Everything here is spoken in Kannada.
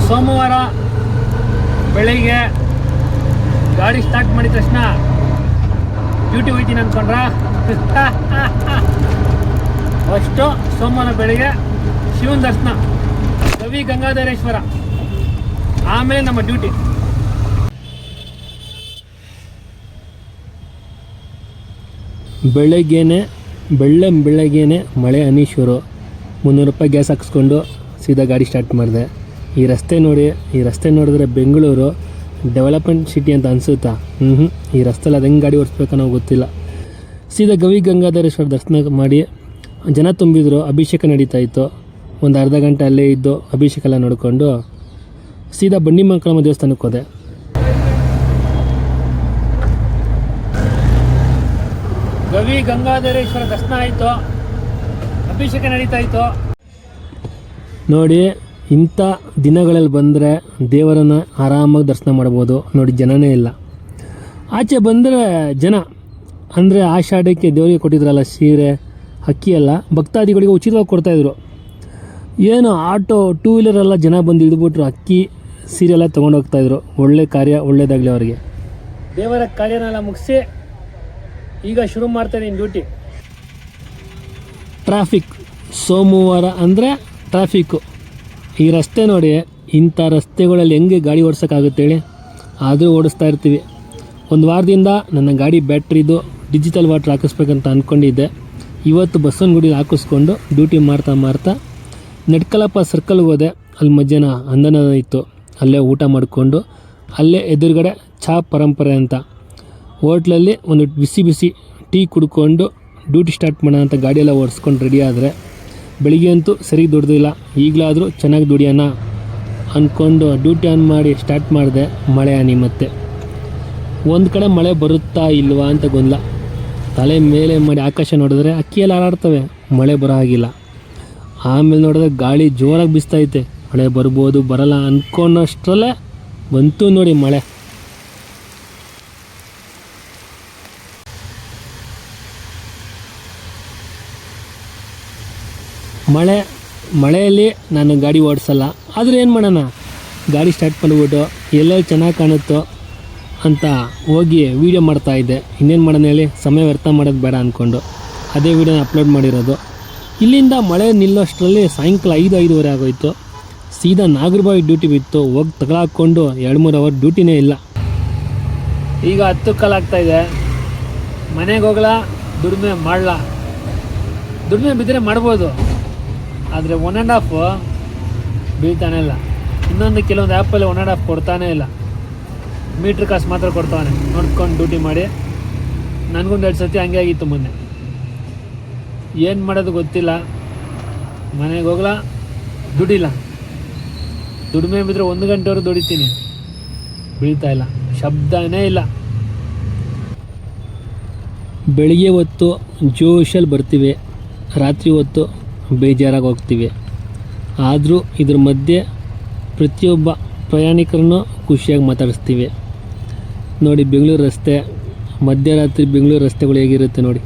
ಸೋಮವಾರ ಬೆಳಿಗ್ಗೆ ಗಾಡಿ ಸ್ಟಾರ್ಟ್ ಮಾಡಿದ ತಕ್ಷಣ ಡ್ಯೂಟಿ ಹೋಗ್ತೀನಿ ಅಂದ್ಕೊಂಡ್ರ ಅಷ್ಟು ಸೋಮವಾರ ಬೆಳಿಗ್ಗೆ ಶಿವನ ದರ್ಶನ ಗವಿ ಗಂಗಾಧರೇಶ್ವರ, ಆಮೇಲೆ ನಮ್ಮ ಡ್ಯೂಟಿ. ಬೆಳಗ್ಗೆನೆ ಮಳೆ ಹನಿ ಶುರು. 300 ರೂಪಾಯಿ ಗ್ಯಾಸ್ ಹಾಕ್ಸ್ಕೊಂಡು ಸೀದಾ ಗಾಡಿ ಸ್ಟಾರ್ಟ್ ಮಾಡಿದೆ. ಈ ರಸ್ತೆ ನೋಡಿದ್ರೆ ಬೆಂಗಳೂರು ಡೆವಲಪ್ಮೆಂಟ್ ಸಿಟಿ ಅಂತ ಅನಿಸುತ್ತಾ? ಈ ರಸ್ತೆಯಲ್ಲಿ ಅದು ಹೆಂಗೆ ಗಾಡಿ ಓಡಿಸ್ಬೇಕನ್ನೋ ಗೊತ್ತಿಲ್ಲ. ಸೀದಾ ಗವಿ ಗಂಗಾಧರೇಶ್ವರ ದರ್ಶನ ಮಾಡಿ ಜನ ತುಂಬಿದ್ರು. ಅಭಿಷೇಕ ನಡೀತಾ ಇತ್ತು. ಒಂದು ಅರ್ಧ ಗಂಟೆ ಅಲ್ಲೇ ಇದ್ದು ಅಭಿಷೇಕ ಎಲ್ಲ ನೋಡಿಕೊಂಡು ಸೀದಾ ಬಂಡಿಮಂಕಳಮ್ಮ ದೇವಸ್ಥಾನಕ್ಕೆ ಹೋದೆ. ಗವಿ ಗಂಗಾಧರೇಶ್ವರ ದರ್ಶನ ಆಯಿತು, ಅಭಿಷೇಕ ನಡೀತಾ ಇತ್ತು. ನೋಡಿ, ಇಂಥ ದಿನಗಳಲ್ಲಿ ಬಂದರೆ ದೇವರನ್ನು ಆರಾಮಾಗಿ ದರ್ಶನ ಮಾಡ್ಬೋದು. ನೋಡಿ, ಜನನೇ ಇಲ್ಲ. ಆಚೆ ಬಂದರೆ ಜನ ಅಂದರೆ ಆಷಾಢಕ್ಕೆ ದೇವರಿಗೆ ಕೊಟ್ಟಿದ್ರಲ್ಲ ಸೀರೆ, ಅಕ್ಕಿ ಎಲ್ಲ ಭಕ್ತಾದಿಗಳಿಗೆ ಉಚಿತವಾಗಿ ಕೊಡ್ತಾಯಿದ್ರು. ಏನು ಆಟೋ, ಟೂ ವೀಲರೆಲ್ಲ ಜನ ಬಂದು ಹಿಡಿದ್ಬಿಟ್ರು. ಅಕ್ಕಿ ಸೀರೆ ಎಲ್ಲ ತೊಗೊಂಡು ಹೋಗ್ತಾಯಿದ್ರು. ಒಳ್ಳೆ ಕಾರ್ಯ, ಒಳ್ಳೆಯದಾಗಲಿ ಅವರಿಗೆ. ದೇವರ ಕಾರ್ಯನೆಲ್ಲ ಮುಗಿಸಿ ಈಗ ಶುರು ಮಾಡ್ತಾಯಿದ್ದೀನಿ ಡ್ಯೂಟಿ. ಟ್ರಾಫಿಕ್ ಸೋಮವಾರ ಅಂದರೆ ಟ್ರಾಫಿಕ್ಕು. ಈ ರಸ್ತೆ ನೋಡಿ, ಇಂಥ ರಸ್ತೆಗಳಲ್ಲಿ ಹೆಂಗೆ ಗಾಡಿ ಓಡಿಸೋಕ್ಕಾಗುತ್ತೆ ಹೇಳಿ? ಆದರೂ ಓಡಿಸ್ತಾ ಇರ್ತೀವಿ. ಒಂದು ವಾರದಿಂದ ನನ್ನ ಗಾಡಿ ಬ್ಯಾಟ್ರಿದು ಡಿಜಿಟಲ್ ವಾಟ್ರ್ ಹಾಕಿಸ್ಬೇಕಂತ ಅಂದ್ಕೊಂಡಿದ್ದೆ. ಇವತ್ತು ಬಸವನಗುಡಿಲಿ ಹಾಕಿಸ್ಕೊಂಡು ಡ್ಯೂಟಿ ಮಾಡ್ತಾ ನೆಟ್ಕಲಪ್ಪ ಸರ್ಕಲ್ಗೆ ಹೋದೆ. ಅಲ್ಲಿ ಮಧ್ಯಾಹ್ನ ಅನ್ನದಾನ ಇತ್ತು. ಅಲ್ಲೇ ಊಟ ಮಾಡಿಕೊಂಡು ಅಲ್ಲೇ ಎದುರುಗಡೆ ಚಹಾ ಪರಂಪರೆ ಅಂತ ಹೋಟ್ಲಲ್ಲಿ ಒಂದು ಬಿಸಿ ಟೀ ಕುಡ್ಕೊಂಡು ಡ್ಯೂಟಿ ಸ್ಟಾರ್ಟ್ ಮಾಡೋಣ ಅಂತ ಗಾಡಿಯೆಲ್ಲ ಓಡಿಸ್ಕೊಂಡು ರೆಡಿ ಆದರೆ ಬೆಳಿಗ್ಗೆ ಅಂತೂ ಸರಿಗೆ ದುಡ್ದಿಲ್ಲ. ಈಗಲಾದರೂ ಚೆನ್ನಾಗಿ ದುಡಿಯೋಣ ಅಂದ್ಕೊಂಡು ಡ್ಯೂಟಿ ಆನ್ ಮಾಡಿ ಸ್ಟಾರ್ಟ್ ಮಾಡಿದೆ. ಮಳೆ ಹನಿ ಮತ್ತೆ ಒಂದು ಕಡೆ ಮಳೆ ಬರುತ್ತಾ ಇಲ್ವಾ ಅಂತ ಗೊಂದಲ. ತಲೆ ಮೇಲೆ ಮಾಡಿ ಆಕಾಶ ನೋಡಿದ್ರೆ ಅಕ್ಕಿಯೆಲ್ಲ ಹಾರಾಡ್ತವೆ, ಮಳೆ ಬರೋ ಹಾಗಿಲ್ಲ. ಆಮೇಲೆ ನೋಡಿದ್ರೆ ಗಾಳಿ ಜೋರಾಗಿ ಬೀಸ್ತೈತೆ. ಮಳೆ ಬರ್ಬೋದು ಬರಲ್ಲ ಅಂದ್ಕೊಂಡಷ್ಟರಲ್ಲೇ ಬಂತು ನೋಡಿ ಮಳೆ. ಮಳೆಯಲ್ಲಿ ನಾನು ಗಾಡಿ ಓಡಿಸಲ್ಲ. ಆದರೆ ಏನು ಮಾಡೋಣ, ಗಾಡಿ ಸ್ಟಾರ್ಟ್ ಮಾಡಿಬಿಟ್ಟು ಎಲ್ಲೆಲ್ಲಿ ಚೆನ್ನಾಗಿ ಕಾಣುತ್ತೋ ಅಂತ ಹೋಗಿ ವೀಡಿಯೋ ಮಾಡ್ತಾಯಿದ್ದೆ. ಇನ್ನೇನು ಮಾಡೋಣ ಹೇಳಿ, ಸಮಯ ವ್ಯರ್ಥ ಮಾಡೋದು ಬೇಡ ಅಂದ್ಕೊಂಡು ಅದೇ ವೀಡಿಯೋನ ಅಪ್ಲೋಡ್ ಮಾಡಿರೋದು. ಇಲ್ಲಿಂದ ಮಳೆ ನಿಲ್ಲೋಷ್ಟರಲ್ಲಿ ಸಾಯಂಕಾಲ 5-5:30 ಆಗೋಯ್ತು. ಸೀದಾ ನಾಗರಬಾವಿ ಡ್ಯೂಟಿ ಬಿತ್ತು. ಹೋಗಿ ತಗೊಳಾಕ್ಕೊಂಡು 2-3 ಅವರ್ ಡ್ಯೂಟಿನೇ ಇಲ್ಲ. ಈಗ 10 ಕಾಲಾಗ್ತಾಯಿದೆ. ಮನೆಗೆ ಹೋಗ್ಲಾ, ದುಡಿಮೆ ಮಾಡಲಾ? ದುಡಿಮೆ ಬಿದ್ದರೆ ಮಾಡ್ಬೋದು, ಆದರೆ 1.5 ಬೀಳ್ತಾನೆ ಇಲ್ಲ. ಇನ್ನೊಂದು ಕೆಲವೊಂದು ಆ್ಯಪಲ್ಲಿ 1.5 ಕೊಡ್ತಾನೇ ಇಲ್ಲ. ಮೀಟ್ರ್ ಕಾಸು ಮಾತ್ರ ಕೊಡ್ತಾನೆ. ನೋಡ್ಕೊಂಡು ಡ್ಯೂಟಿ ಮಾಡಿ ನನಗೊಂದು 2 ಸತಿ ಹಂಗೆ ಆಗಿತ್ತು ಮೊನ್ನೆ. ಏನು ಮಾಡೋದು ಗೊತ್ತಿಲ್ಲ. ಮನೆಗೆ ಹೋಗ್ಲಾ, ದುಡಿಲ್ಲ. ದುಡಿಮೆ ಬಿದ್ದರೆ 1 ಗಂಟೆವರೆಗೂ ದುಡಿತೀನಿ, ಬೀಳ್ತಾ ಇಲ್ಲ, ಶಬ್ದನೇ ಇಲ್ಲ. ಬೆಳಿಗ್ಗೆ ಹೊತ್ತು ಜೋಶಲ್ಲಿ ಬರ್ತೀವಿ, ರಾತ್ರಿ ಹೊತ್ತು ಬೇಜಾರಾಗಿ ಹೋಗ್ತೀವಿ. ಆದರೂ ಇದ್ರ ಮಧ್ಯೆ ಪ್ರತಿಯೊಬ್ಬ ಪ್ರಯಾಣಿಕರನ್ನು ಖುಷಿಯಾಗಿ ಮಾತಾಡಿಸ್ತೀವಿ. ನೋಡಿ, ಬೆಂಗಳೂರು ರಸ್ತೆ, ಮಧ್ಯರಾತ್ರಿ ಬೆಂಗಳೂರು ರಸ್ತೆಗಳು ಹೇಗಿರುತ್ತೆ ನೋಡಿ.